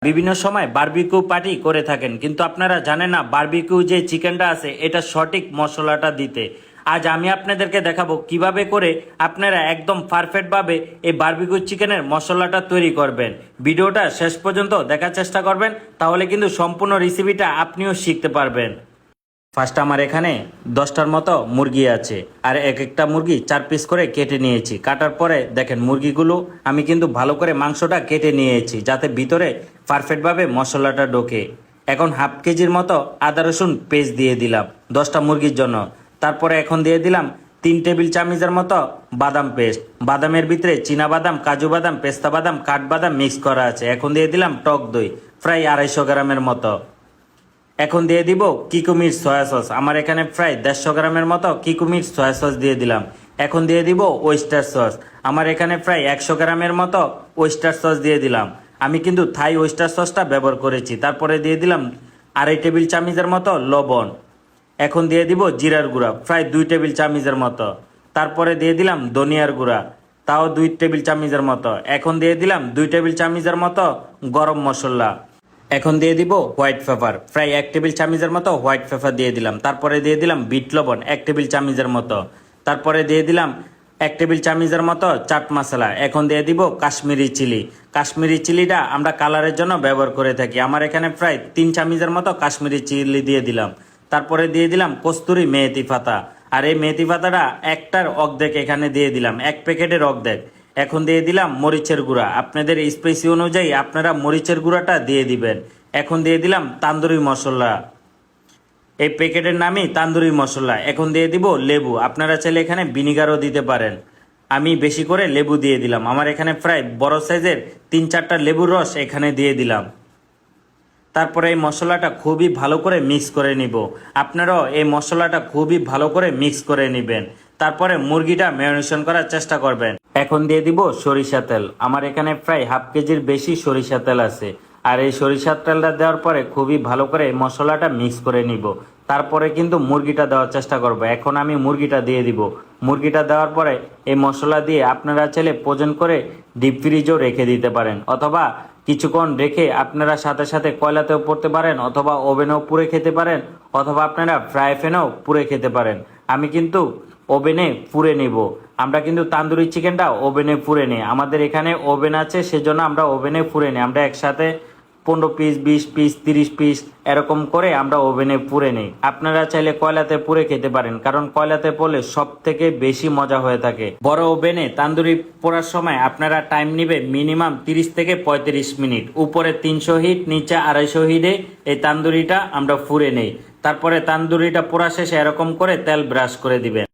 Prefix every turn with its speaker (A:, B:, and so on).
A: বিভিন্ন সময় barbecue party করে থাকেন, কিন্তু আপনারা জানেন না বারবিকিউ যে চিকেনটা আছে এটা সঠিক মশলাটা দিতে। আজ আমি আপনাদেরকে দেখাবো কিভাবে করে আপনারা একদম পারফেক্টভাবে এই বারবিকিউ চিকেনের মশলাটা তৈরি করবেন। ভিডিওটা শেষ পর্যন্ত দেখার চেষ্টা করবেন, তাহলে কিন্তু সম্পূর্ণ রেসিপিটা আপনিও শিখতে পারবেন। ফার্স্ট আমার এখানে 10টার মতো মুরগি আছে, আর এক একটা মুরগি 4 পিস করে কেটে নিয়েছি। কাটার পরে দেখেন মুরগিগুলো আমি কিন্তু ভালো করে মাংসটা কেটে নিয়েছি, যাতে ভিতরে পারফেক্টভাবে মশলাটা ঢোকে। এখন হাফ কেজির মতো আদা রসুন পেস্ট দিয়ে দিলাম 10টা মুরগির জন্য। তারপরে এখন দিয়ে দিলাম 3 টেবিল চামচের মতো বাদাম পেস্ট। বাদামের ভিতরে চীনা বাদাম, কাজু বাদাম, পেস্তা বাদাম, কাঠবাদাম মিক্স করা আছে। এখন দিয়ে দিলাম টক দই প্রায় 250 গ্রামের মতো। এখন দিয়ে দিব কিকুমির সয়া সস, আমার এখানে প্রায় 150 গ্রামের মতো কিকুমির সয়া সস দিয়ে দিলাম। এখন দিয়ে দিব ওয়েস্টার সস, আমার এখানে প্রায় 100 গ্রামের মতো ওয়েস্টার সস দিয়ে দিলাম। আমি কিন্তু থাই ওয়েস্টার সসটা ব্যবহার করেছি। তারপরে দিয়ে দিলাম 2.5 টেবিল চামচের মতো লবণ। এখন দিয়ে দিব জিরার গুঁড়া প্রায় 2 টেবিল চামচের মতো। তারপরে দিয়ে দিলাম ধনিয়ার গুঁড়া, তাও 2 টেবিল চামচের মতো। এখন দিয়ে দিলাম 2 টেবিল চামচের মতো গরম মশলা। এখন দিয়ে দিব হোয়াইট পেপার প্রায় 1 টেবিল চামচের মতো হোয়াইট পেপার দিয়ে দিলাম। তারপরে দিয়ে দিলাম বিট লবণ 1 টেবিল চামচের মতো। তারপরে দিয়ে দিলাম 1 টেবিল চামচের মতো চাট মশলা। এখন দিয়ে দিব কাশ্মীরি চিলি। কাশ্মীরি চিলিটা আমরা কালারের জন্য ব্যবহার করে থাকি, আমার এখানে প্রায় 3 চামচের মতো কাশ্মীরি চিলি দিয়ে দিলাম। তারপরে দিয়ে দিলাম কস্তুরি মেথি পাতা, আর এই মেথি পাতাটা একটার অর্ধেক এখানে দিয়ে দিলাম, 1 প্যাকেটের অর্ধেক। এখন দিয়ে দিলাম মরিচের গুঁড়া, আপনাদের স্পাইসি অনুযায়ী আপনারা মরিচের গুঁড়াটা দিয়ে দিবেন। এখন দিয়ে দিলাম তান্দুরি মশলা, এই প্যাকেটের নামই তান্দুরি মশলা। এখন দিয়ে দিব লেবু, আপনারা চাইলে এখানে ভিনিগারও দিতে পারেন। আমি বেশি করে লেবু দিয়ে দিলাম, আমার এখানে প্রায় বড় সাইজের 3-4টা লেবুর রস এখানে দিয়ে দিলাম। তারপরে এই মশলাটা খুবই ভালো করে মিক্স করে নিব। আপনারাও এই মশলাটা খুবই ভালো করে মিক্স করে নেবেন। তারপরে মুরগিটা ম্যারিনেশন করার চেষ্টা করবেন। এখন দিয়ে দিব সরিষা তেল, আমার এখানে প্রায় হাফ কেজির বেশি সরিষা তেল আছে। আর এই সরিষার তেলটা দেওয়ার পরে খুবই ভালো করে মশলাটা মিক্স করে নিব। তারপরে কিন্তু মুরগিটা দেওয়ার চেষ্টা করব। এখন আমি মুরগিটা দিয়ে দিব। মুরগিটা দেওয়ার পরে এই মশলা দিয়ে আপনারা চাইলে প্রয়োজন করে ডিপ ফ্রিজেও রেখে দিতে পারেন, অথবা কিছুক্ষণ রেখে আপনারা সাথে সাথে কয়লাতেও পড়তে পারেন, অথবা ওভেনেও পুড়ে খেতে পারেন, অথবা আপনারা ফ্রাই প্যানেও পুড়ে খেতে পারেন। আমি কিন্তু ওভেনে পুড়ে নিব। আমরা কিন্তু তান্দুরি চিকেনটা ওভেনে পুড়ে নিই, আমাদের এখানে ওভেন আছে, সেজন্য আমরা ওভেনে পুড়ে নিই। আমরা একসাথে 15 পিস, 20 পিস, 30 পিস এরকম করে আমরা ওভেনে পুড়ে নিই। আপনারা চাইলে কয়লাতে পুড়ে খেতে পারেন, কারণ কয়লাতে পড়লে সব থেকে বেশি মজা হয়ে থাকে। বড় ওভেনে তান্দুরি পোড়ার সময় আপনারা টাইম নেবে মিনিমাম 30 থেকে 35 মিনিট। উপরে 300 হিট, নিচে 250 হিটে এই তান্দুরিটা আমরা পুড়ে নেই। তারপরে তান্দুরিটা পোড়া শেষে এরকম করে তেল ব্রাশ করে দিবেন।